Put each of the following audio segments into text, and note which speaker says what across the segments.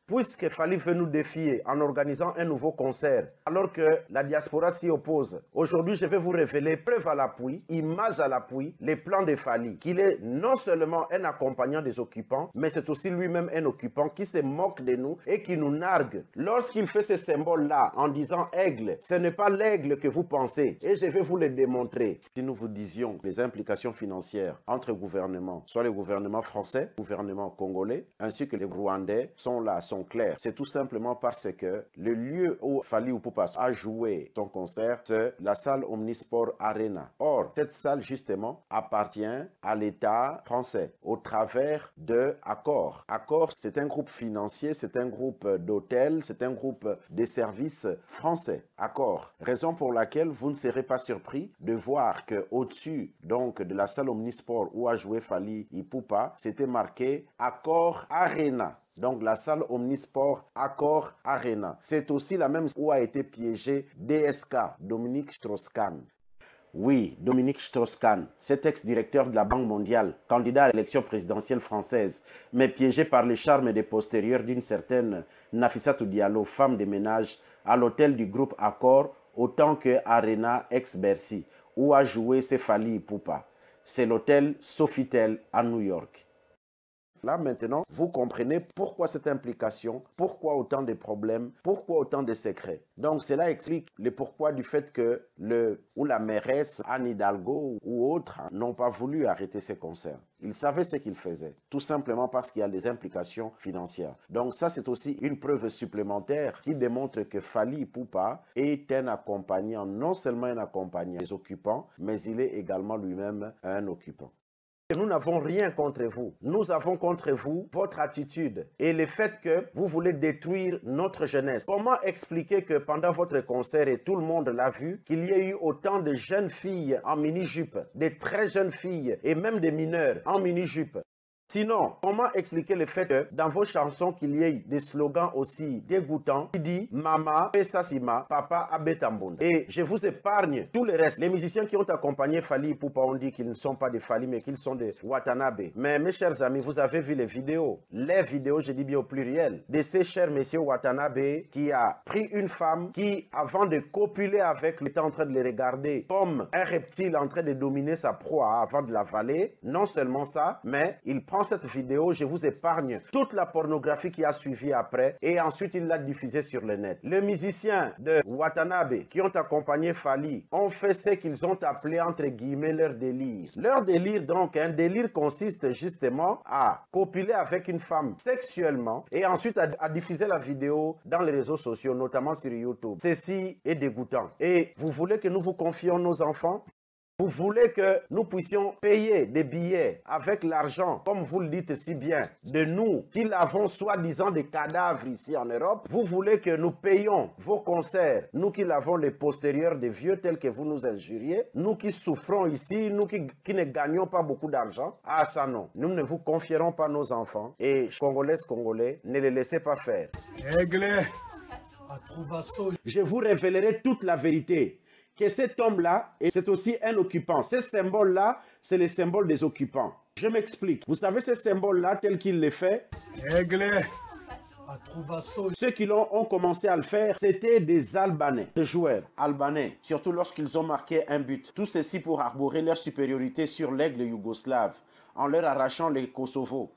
Speaker 1: puisque Fally veut nous défier en organisant un nouveau concert, alors que la diaspora s'y oppose. Aujourd'hui, je vais vous révéler, preuve à l'appui, image à l'appui, les plans de Fally, qu'il est non seulement un accompagnant des occupants, mais c'est aussi lui-même un occupant qui se moque de nous et qui nous nargue. Lorsqu'il fait ce symbole-là en disant aigle, ce n'est pas l'aigle que vous pensez, et je vais vous le démontrer. Si nous vous disions les implications financières entre gouvernements, soit le gouvernement français, le gouvernement congolais, ainsi que les Rwandais, sont là, sont clairs. C'est tout simplement parce que le lieu où Fally Ipupa a joué son concert, c'est la salle Omnisport Arena. Or, cette salle, justement, appartient à l'État français au travers de Accor. Accor, c'est un groupe financier, c'est un groupe d'hôtels, c'est un groupe de services français. Accor. Raison pour laquelle vous ne serez pas surpris de voir qu'au-dessus donc de la salle Omnisport où a joué Fally Ipupa, c'était marqué Accor Arena. Donc la salle Omnisport Accor Arena. C'est aussi la même où a été piégé DSK, Dominique Strauss-Kahn. Oui, Dominique Strauss-Kahn, cet ex-directeur de la Banque mondiale, candidat à l'élection présidentielle française, mais piégé par les charmes des postérieurs d'une certaine Nafissatou Diallo, femme de ménage, à l'hôtel du groupe Accor, autant que Arena ex-Bercy, où a joué Fally Ipupa. C'est l'hôtel Sofitel à New York. Là, maintenant, vous comprenez pourquoi cette implication, pourquoi autant de problèmes, pourquoi autant de secrets. Donc, cela explique le pourquoi du fait que la mairesse Anne Hidalgo ou autres n'ont pas voulu arrêter ces concerts. Ils savaient ce qu'ils faisaient, tout simplement parce qu'il y a des implications financières. Donc, ça, c'est aussi une preuve supplémentaire qui démontre que Fally Ipupa est un accompagnant, non seulement un accompagnant des occupants, mais il est également lui-même un occupant. Nous n'avons rien contre vous. Nous avons contre vous votre attitude et le fait que vous voulez détruire notre jeunesse. Comment expliquer que pendant votre concert, et tout le monde l'a vu, qu'il y ait eu autant de jeunes filles en mini-jupe, des très jeunes filles et même des mineurs en mini-jupe? Sinon, comment expliquer le fait que dans vos chansons qu'il y ait des slogans aussi dégoûtants qui disent Mama, Pesasima, Papa Abetambon. Et je vous épargne tout le reste. Les musiciens qui ont accompagné Fally Ipupa ont dit qu'ils ne sont pas des Fally mais qu'ils sont des Watanabe. Mais mes chers amis, vous avez vu les vidéos, je dis bien au pluriel, de ces chers messieurs Watanabe qui a pris une femme qui, avant de copuler avec, était en train de les regarder comme un reptile en train de dominer sa proie avant de l'avaler. Non seulement ça, mais il prend cette vidéo, je vous épargne toute la pornographie qui a suivi après et ensuite il l'a diffusée sur le net. Les musiciens de Watanabe qui ont accompagné Fally ont fait ce qu'ils ont appelé entre guillemets leur délire. Leur délire donc, un délire consiste justement à copuler avec une femme sexuellement et ensuite à diffuser la vidéo dans les réseaux sociaux, notamment sur YouTube. Ceci est dégoûtant. Et vous voulez que nous vous confions nos enfants? Vous voulez que nous puissions payer des billets avec l'argent, comme vous le dites si bien, de nous qui l'avons soi-disant des cadavres ici en Europe? Vous voulez que nous payions vos concerts, nous qui l'avons les postérieurs des vieux tels que vous nous injuriez, nous qui souffrons ici, nous qui ne gagnons pas beaucoup d'argent? Ah ça non, nous ne vous confierons pas nos enfants et Congolais, ne les laissez pas faire. Je vous révélerai toute la vérité. Que cet homme-là, et c'est aussi un occupant. Ce symbole-là, c'est le symbole des occupants. Je m'explique. Vous savez ce symbole-là, tel qu'il le fait? Ceux qui ont commencé à le faire, c'était des Albanais, des joueurs albanais, surtout lorsqu'ils ont marqué un but. Tout ceci pour arborer leur supériorité sur l'aigle yougoslave, en leur arrachant les Kosovo.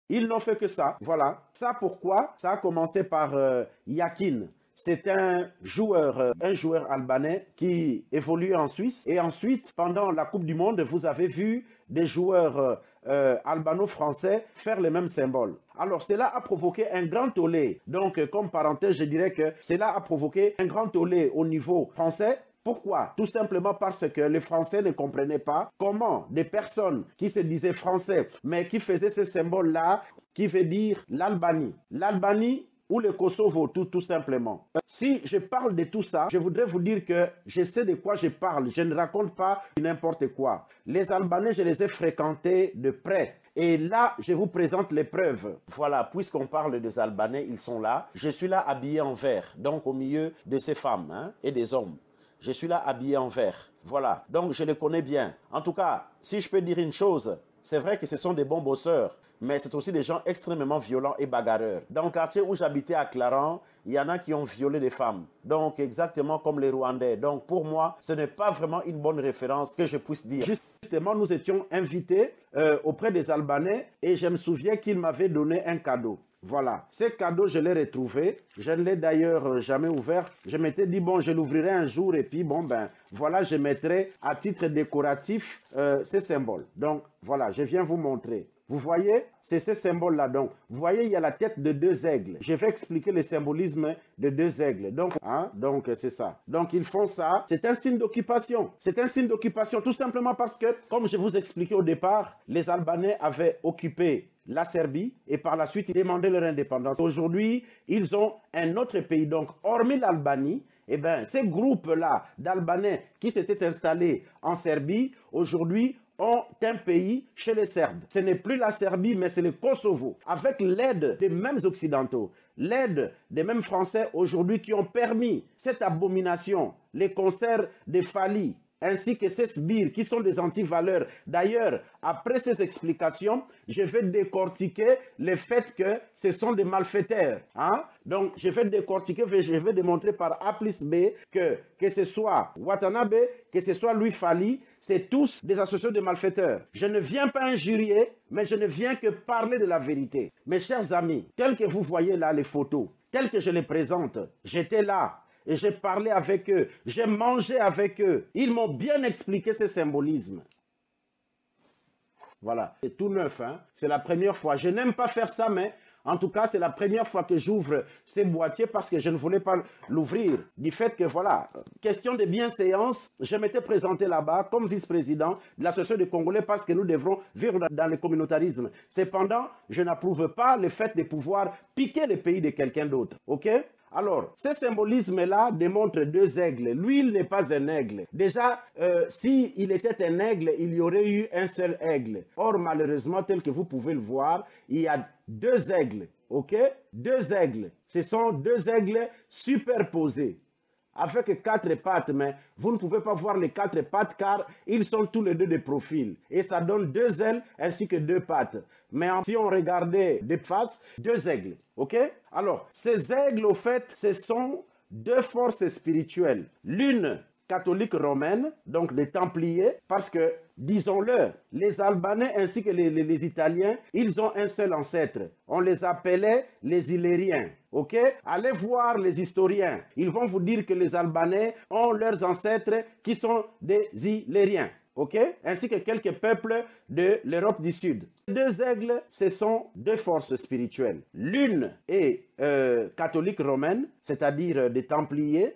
Speaker 1: Ils n'ont fait que ça, voilà. Ça pourquoi? Ça a commencé par Yakin. C'est un joueur albanais qui évolue en Suisse. Et ensuite, pendant la Coupe du Monde, vous avez vu des joueurs albano-français faire les mêmes symboles. Alors, cela a provoqué un grand tollé. Donc, comme parenthèse, je dirais que cela a provoqué un grand tollé au niveau français. Pourquoi? Tout simplement parce que les Français ne comprenaient pas comment des personnes qui se disaient français, mais qui faisaient ce symbole-là, qui veut dire l'Albanie. L'Albanie ou le Kosovo, tout simplement. Si je parle de tout ça, je voudrais vous dire que je sais de quoi je parle. Je ne raconte pas n'importe quoi. Les Albanais, je les ai fréquentés de près. Et là, je vous présente les preuves. Voilà, puisqu'on parle des Albanais, ils sont là. Je suis là habillé en vert, donc au milieu de ces femmes et des hommes. Je suis là habillé en vert. Voilà, donc je les connais bien. En tout cas, si je peux dire une chose, c'est vrai que ce sont des bons bosseurs. mais c'est aussi des gens extrêmement violents et bagarreurs. Dans le quartier où j'habitais à Claran, il y en a qui ont violé des femmes. Donc, exactement comme les Rwandais. Donc, pour moi, ce n'est pas vraiment une bonne référence que je puisse dire. Justement, nous étions invités auprès des Albanais et je me souviens qu'ils m'avaient donné un cadeau. Voilà, ce cadeau, je l'ai retrouvé. Je ne l'ai d'ailleurs jamais ouvert. Je m'étais dit, bon, je l'ouvrirai un jour et puis, bon, ben, voilà, je mettrai à titre décoratif ces symboles. Donc, voilà, je viens vous montrer. Vous voyez, c'est ce symbole-là. Donc, vous voyez, il y a la tête de deux aigles. Je vais expliquer le symbolisme de deux aigles. Donc c'est ça. Donc, ils font ça. C'est un signe d'occupation. C'est un signe d'occupation tout simplement parce que, comme je vous expliquais au départ, les Albanais avaient occupé la Serbie et par la suite, ils demandaient leur indépendance. Aujourd'hui, ils ont un autre pays. Donc, hormis l'Albanie, eh bien, ces groupes-là d'Albanais qui s'étaient installés en Serbie, aujourd'hui, ont un pays chez les Serbes. Ce n'est plus la Serbie, mais c'est le Kosovo. Avec l'aide des mêmes Occidentaux, l'aide des mêmes Français aujourd'hui qui ont permis cette abomination, les concerts de Fali, ainsi que ces sbires qui sont des antivaleurs. D'ailleurs, après ces explications, je vais décortiquer le fait que ce sont des malfaiteurs. Donc, je vais décortiquer, je vais démontrer par A plus B que ce soit Watanabe, que ce soit Louis Fali, c'est tous des associations de malfaiteurs. Je ne viens pas injurier, mais je ne viens que parler de la vérité. Mes chers amis, tels que vous voyez là les photos, telles que je les présente, j'étais là. Et j'ai parlé avec eux, j'ai mangé avec eux. Ils m'ont bien expliqué ce symbolisme. Voilà, c'est tout neuf, hein? C'est la première fois. Je n'aime pas faire ça, mais en tout cas, c'est la première fois que j'ouvre ces boîtiers parce que je ne voulais pas l'ouvrir. Du fait que, voilà, question de bienséance, je m'étais présenté là-bas comme vice-président de l'association des Congolais parce que nous devrons vivre dans le communautarisme. Cependant, je n'approuve pas le fait de pouvoir piquer le pays de quelqu'un d'autre, ok? Alors, ce symbolisme-là démontre deux aigles. Lui, il n'est pas un aigle. Déjà, s'il était un aigle, il y aurait eu un seul aigle. Or, malheureusement, tel que vous pouvez le voir, il y a deux aigles. OK? Deux aigles. Ce sont deux aigles superposés, avec quatre pattes, mais vous ne pouvez pas voir les quatre pattes car ils sont tous les deux de profil. Et ça donne deux ailes ainsi que deux pattes. Mais si on regardait de face, deux aigles. OK? Alors, ces aigles, au fait, ce sont deux forces spirituelles. L'une catholique romaine, donc les Templiers, parce que, disons-le, les Albanais ainsi que les Italiens, ils ont un seul ancêtre. On les appelait les Illyriens. Ok? Allez voir les historiens. Ils vont vous dire que les Albanais ont leurs ancêtres qui sont des Illyriens. Ok? Ainsi que quelques peuples de l'Europe du Sud. Deux aigles, ce sont deux forces spirituelles. L'une est catholique romaine, c'est-à-dire des Templiers,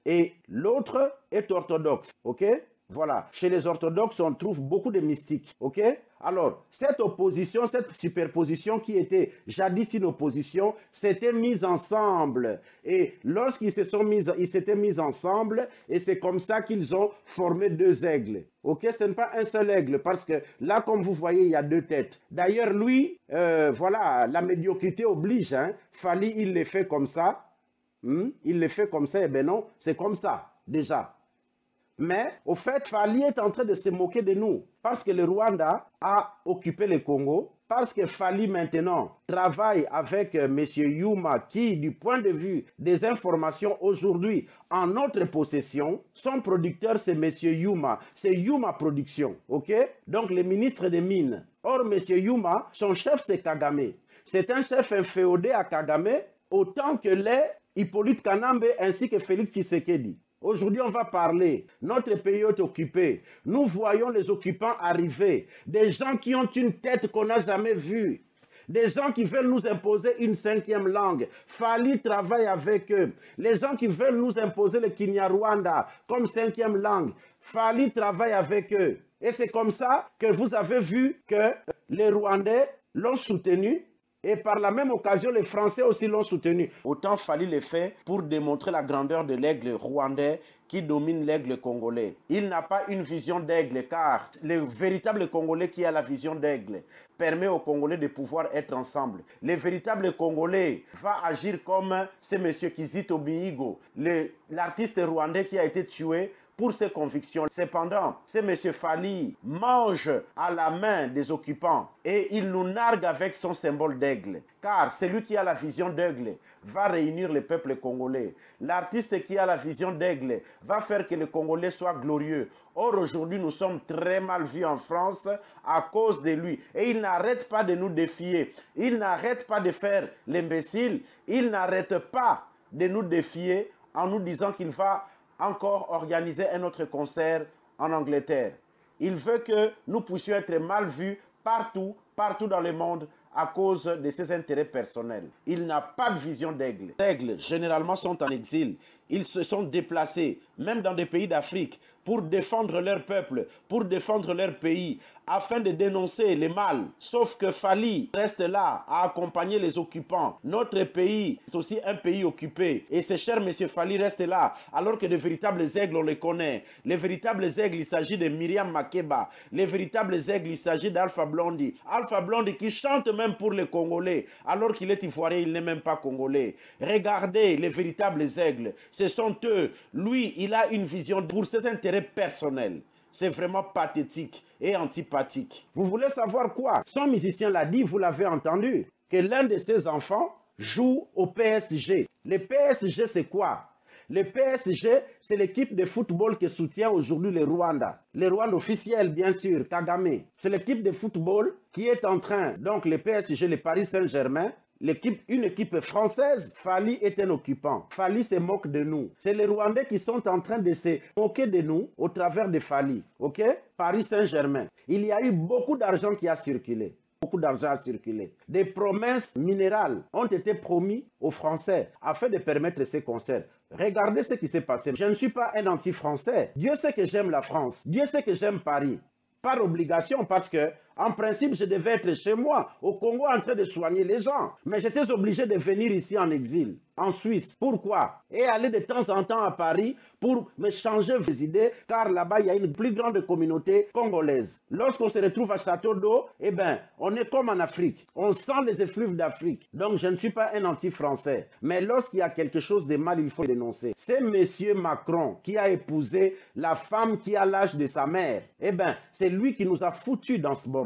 Speaker 1: et l'autre est orthodoxe. Ok? Voilà, chez les orthodoxes, on trouve beaucoup de mystiques, ok? Alors, cette opposition, cette superposition qui était jadis une opposition, s'était mise ensemble. Et lorsqu'ils s'étaient mis ensemble, et c'est comme ça qu'ils ont formé deux aigles. Ok, ce n'est pas un seul aigle, parce que là, comme vous voyez, il y a deux têtes. D'ailleurs, lui, voilà, la médiocrité oblige, hein. Fali, il les fait comme ça. Il les fait comme ça, et ben non, c'est comme ça, déjà. Mais, au fait, Fali est en train de se moquer de nous parce que le Rwanda a occupé le Congo, parce que Fali maintenant travaille avec M. Yuma qui, du point de vue des informations aujourd'hui en notre possession, son producteur c'est M. Yuma, c'est Yuma Production, ok? Donc le ministre des Mines. Or, M. Yuma, son chef c'est Kagame. C'est un chef inféodé à Kagame autant que l'est Hippolyte Kanambe ainsi que Félix Tshisekedi. Aujourd'hui, on va parler. Notre pays est occupé. Nous voyons les occupants arriver. Des gens qui ont une tête qu'on n'a jamais vue. Des gens qui veulent nous imposer une cinquième langue. Fali travaille avec eux. Les gens qui veulent nous imposer le Kinyarwanda comme cinquième langue. Fali travaille avec eux. Et c'est comme ça que vous avez vu que les Rwandais l'ont soutenu. Et par la même occasion, les Français aussi l'ont soutenu. Autant Fali le fait pour démontrer la grandeur de l'aigle rwandais qui domine l'aigle congolais. Il n'a pas une vision d'aigle car le véritable Congolais qui a la vision d'aigle permet aux Congolais de pouvoir être ensemble. Le véritable Congolais va agir comme ce monsieur Kizito Mihigo, l'artiste rwandais qui a été tué pour ses convictions. Cependant, ce monsieur Fally mange à la main des occupants et il nous nargue avec son symbole d'aigle. Car celui qui a la vision d'aigle va réunir le peuple congolais. L'artiste qui a la vision d'aigle va faire que le Congolais soit glorieux. Or, aujourd'hui, nous sommes très mal vus en France à cause de lui. Et il n'arrête pas de nous défier. Il n'arrête pas de faire l'imbécile. Il n'arrête pas de nous défier en nous disant qu'il va encore organiser un autre concert en Angleterre. Il veut que nous puissions être mal vus partout dans le monde à cause de ses intérêts personnels. Il n'a pas de vision d'aigle. Les aigles, généralement, sont en exil. Ils se sont déplacés, même dans des pays d'Afrique, pour défendre leur peuple, pour défendre leur pays, afin de dénoncer les mal. Sauf que Fally reste là à accompagner les occupants. Notre pays est aussi un pays occupé. Et ce cher monsieur Fally reste là, alors que de véritables aigles, on les connaît. Les véritables aigles, il s'agit de Myriam Makeba. Les véritables aigles, il s'agit d'Alpha Blondy. Alpha Blondy qui chante même pour les Congolais, alors qu'il est ivoirien, il n'est même pas congolais. Regardez les véritables aigles. Ce sont eux. Lui, il a une vision pour ses intérêts personnels. C'est vraiment pathétique et antipathique. Vous voulez savoir quoi? Son musicien l'a dit, vous l'avez entendu, que l'un de ses enfants joue au PSG. Le PSG, c'est quoi? Le PSG, c'est l'équipe de football qui soutient aujourd'hui le Rwanda. Le Rwanda officiel, bien sûr, Kagame. C'est l'équipe de football qui est en train, donc le PSG, le Paris Saint-Germain, une équipe française. Fally est un occupant. Fally se moque de nous. C'est les Rwandais qui sont en train de se moquer de nous au travers de Fally. Ok? Paris Saint-Germain. Il y a eu beaucoup d'argent qui a circulé. Beaucoup d'argent a circulé. Des promesses minérales ont été promises aux Français afin de permettre ces concerts. Regardez ce qui s'est passé. Je ne suis pas un anti-français. Dieu sait que j'aime la France. Dieu sait que j'aime Paris. Par obligation, parce que, en principe, je devais être chez moi, au Congo, en train de soigner les gens. Mais j'étais obligé de venir ici en exil, en Suisse. Pourquoi? Et aller de temps en temps à Paris pour me changer les idées, car là-bas, il y a une plus grande communauté congolaise. Lorsqu'on se retrouve à Château d'Eau, eh bien, on est comme en Afrique. On sent les effluves d'Afrique. Donc, je ne suis pas un anti-français. Mais lorsqu'il y a quelque chose de mal, il faut dénoncer. C'est M. Macron qui a épousé la femme qui a l'âge de sa mère. Eh bien, c'est lui qui nous a foutus dans ce bordel.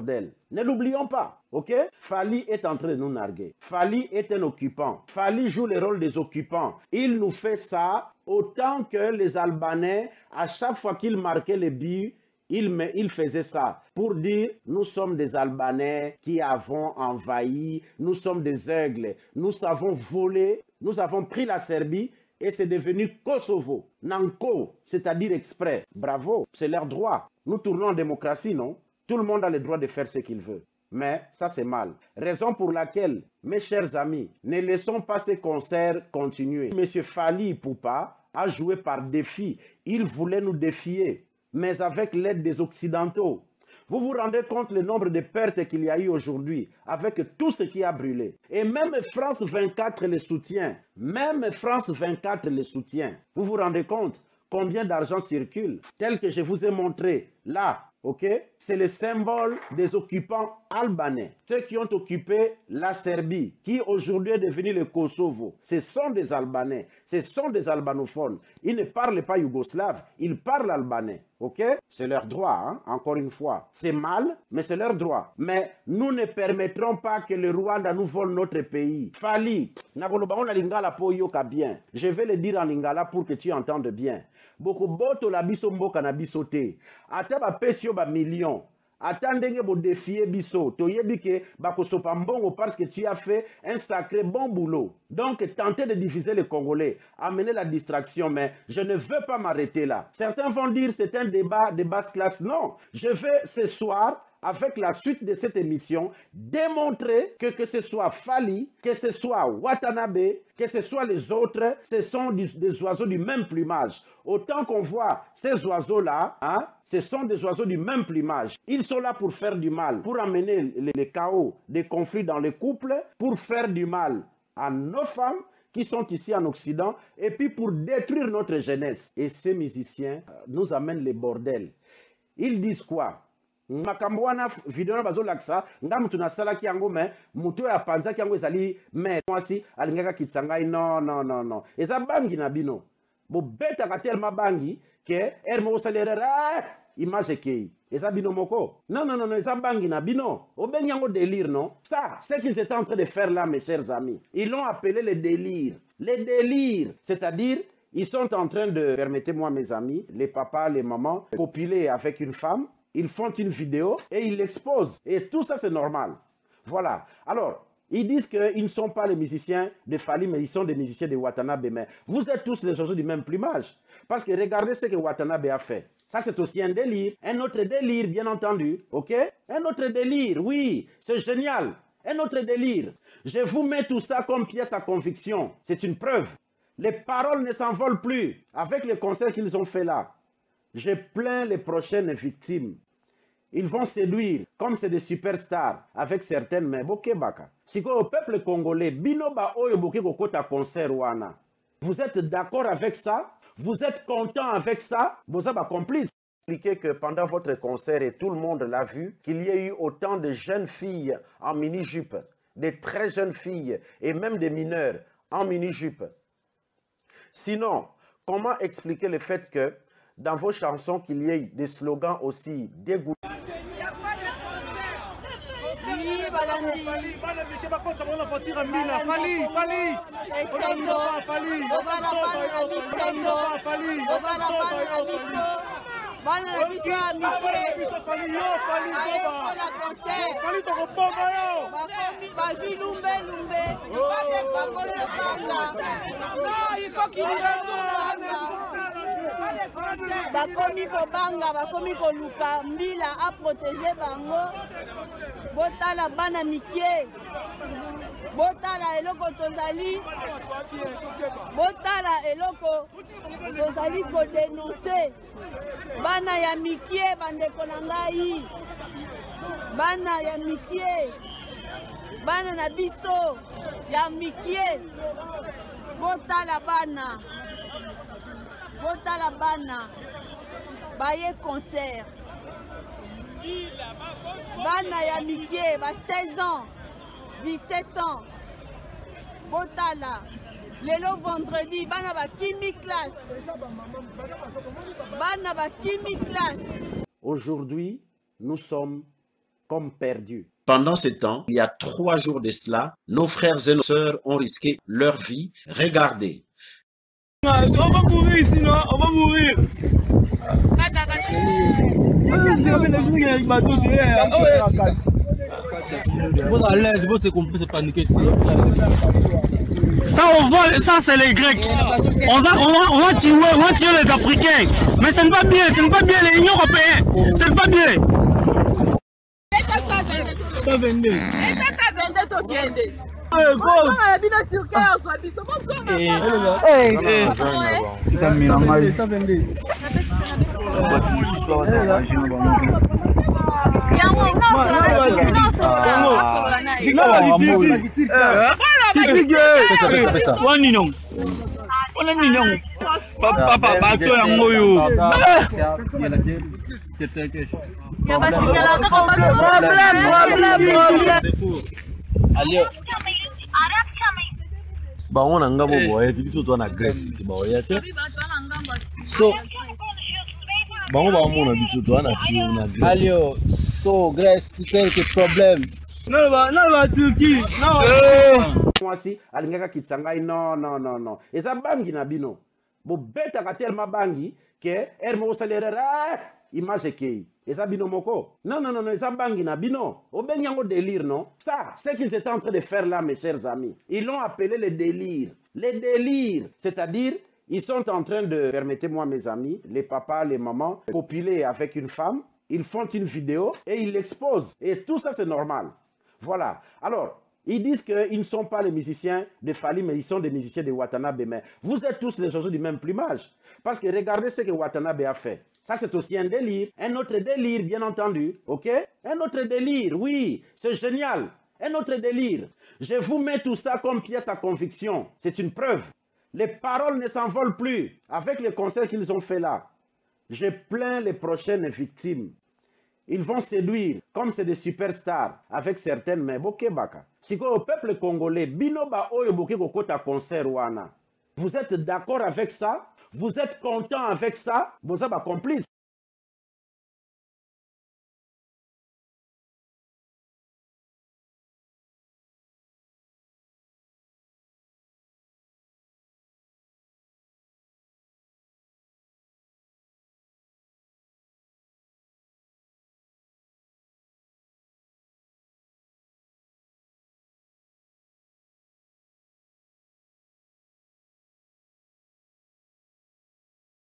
Speaker 1: Ne l'oublions pas, ok? Fally est en train de nous narguer. Fally est un occupant. Fally joue le rôle des occupants. Il nous fait ça autant que les Albanais, à chaque fois qu'ils marquaient les buts, il faisait ça pour dire nous sommes des Albanais qui avons envahi, nous sommes des aigles, nous avons volé, nous avons pris la Serbie et c'est devenu Kosovo, Nanko, c'est-à-dire exprès. Bravo, c'est leur droit. Nous tournons en démocratie, non? Tout le monde a le droit de faire ce qu'il veut. Mais ça, c'est mal. Raison pour laquelle, mes chers amis, ne laissons pas ces concerts continuer. Monsieur Fally Ipupa a joué par défi. Il voulait nous défier, mais avec l'aide des Occidentaux. Vous vous rendez compte le nombre de pertes qu'il y a eu aujourd'hui avec tout ce qui a brûlé. Et même France 24 le soutient. Même France 24 le soutient. Vous vous rendez compte combien d'argent circule? Tel que je vous ai montré là. Ok? C'est le symbole des occupants albanais. Ceux qui ont occupé la Serbie, qui aujourd'hui est devenu le Kosovo. Ce sont des Albanais. Ce sont des albanophones. Ils ne parlent pas yougoslave, ils parlent albanais. Ok? C'est leur droit, hein? Encore une fois. C'est mal, mais c'est leur droit. Mais nous ne permettrons pas que le Rwanda nous vole notre pays. Fally, bien. Je vais le dire en lingala pour que tu entendes bien. Beaucoup boto la biso mboka na biso te. Ata ba pesio ba million. Ata ndenge bo défier biso. Toyebi ke bakosopa mbongo parce que tu as fait un sacré bon boulot. Donc tenter de diviser les Congolais, amener la distraction, mais je ne veux pas m'arrêter là. Certains vont dire c'est un débat de basse classe. Non, je vais ce soir, avec la suite de cette émission, démontrer que ce soit Fally, que ce soit Watanabe, que ce soit les autres, ce sont des oiseaux du même plumage. Autant qu'on voit ces oiseaux-là, hein, ce sont des oiseaux du même plumage. Ils sont là pour faire du mal, pour amener les chaos, des conflits dans les couples, pour faire du mal à nos femmes qui sont ici en Occident, et puis pour détruire notre jeunesse. Et ces musiciens nous amènent les bordels. Ils disent quoi? Makambo wana video na bazo laksa ngamu tunasalaki yango me mutu ya panzaki yango ezali me mwasi alingaka kitsangai non eza bangi na bino Bo beta tellement bangi que hermo salera image kei. Et ça bino moko. Non, non, non, non, ça bangi na bino. Au ben yango délire, non? Ça, c'est ce qu'ils étaient en train de faire là, mes chers amis. Ils l'ont appelé le délire. Les délires. C'est-à-dire, ils sont en train de, permettez-moi mes amis, les papas, les mamans, copuler avec une femme. Ils font une vidéo et ils l'exposent. Et tout ça, c'est normal. Voilà. Alors, ils disent qu'ils ne sont pas les musiciens de Fally, mais ils sont des musiciens de Watanabe. Mais vous êtes tous les choses du même plumage. Parce que regardez ce que Watanabe a fait. Ça, c'est aussi un délire. Un autre délire, bien entendu. OK? Un autre délire, oui. C'est génial. Un autre délire. Je vous mets tout ça comme pièce à conviction. C'est une preuve. Les paroles ne s'envolent plus. Avec les concerts qu'ils ont fait là, je plains les prochaines victimes. Ils vont séduire, comme c'est des superstars, avec certaines mains. Bokebaka. Si au peuple congolais, binoba oyo boke kokota concert wana. Vous êtes d'accord avec ça? Vous êtes content avec ça? Vous avez complice. Expliquez que pendant votre concert, et tout le monde l'a vu, qu'il y a eu autant de jeunes filles en mini-jupe, des très jeunes filles et même des mineurs en mini-jupe. Sinon, comment expliquer le fait que dans vos chansons, qu'il y ait des slogans aussi dégoûtants?
Speaker 2: Bakomi kobanga, bakomi koluka mbila a protéger bango. Botala bana mikie. Botala eloko tozali. Botala eloko tozali ko dénoncer. Bana ya mikie bandeko na ngai. Bana ya mikie. Bana na biso ya mikie. Botala bana. Botala bana. Baye concert. Bana ya mikie, ba 16 ans, 17 ans. Botala. Lelo vendredi, bana ba kimi classe. Bana ba kimi classe.
Speaker 1: Aujourd'hui, nous sommes comme perdus.
Speaker 3: Pendant ce temps, il y a 3 jours de cela, nos frères et nos sœurs ont risqué leur vie. Regardez.
Speaker 4: On va mourir ici, non? On va mourir. Vous à l'aise, vous c'est compris, c'est paniqué. Ça, on voit, ça c'est les Grecs. On va tuer les Africains. Mais ce n'est pas bien, ce n'est pas bien les Unions européennes. Ce n'est pas bien. Ça venait.
Speaker 5: on a un Grèce, so on va so Grèce, tu as quelques problèmes.
Speaker 4: Non, Turquie. Non.
Speaker 1: Moi aussi, alingaka kitsangai non. Et ça bangi na bino. Bo beta tellement bangi que hermo salera image kei. Et ça bino moko. Non, ça bangi na bino. Au ben yango délire, non? Ça, c'est ce qu'ils étaient en train de faire là, mes chers amis. Ils l'ont appelé le délire. Les délires. C'est-à-dire, ils sont en train de, permettez-moi mes amis, les papas, les mamans, copuler avec une femme. Ils font une vidéo et ils l'exposent. Et tout ça, c'est normal. Voilà. Alors, ils disent qu'ils ne sont pas les musiciens de Fally, mais ils sont des musiciens de Watanabe. Mais vous êtes tous les choses du même plumage. Parce que regardez ce que Watanabe a fait. Ça, c'est aussi un délire. Un autre délire, bien entendu. OK? Un autre délire, oui. C'est génial. Un autre délire. Je vous mets tout ça comme pièce à conviction. C'est une preuve. Les paroles ne s'envolent plus. Avec les concerts qu'ils ont fait là, je plains les prochaines victimes. Ils vont séduire, comme c'est des superstars, avec certaines mains. Bokebaka. Si au peuple congolais, binoba oyo boke kokota concert wana. Vous êtes d'accord avec ça? Vous êtes content avec ça, vous êtes complice.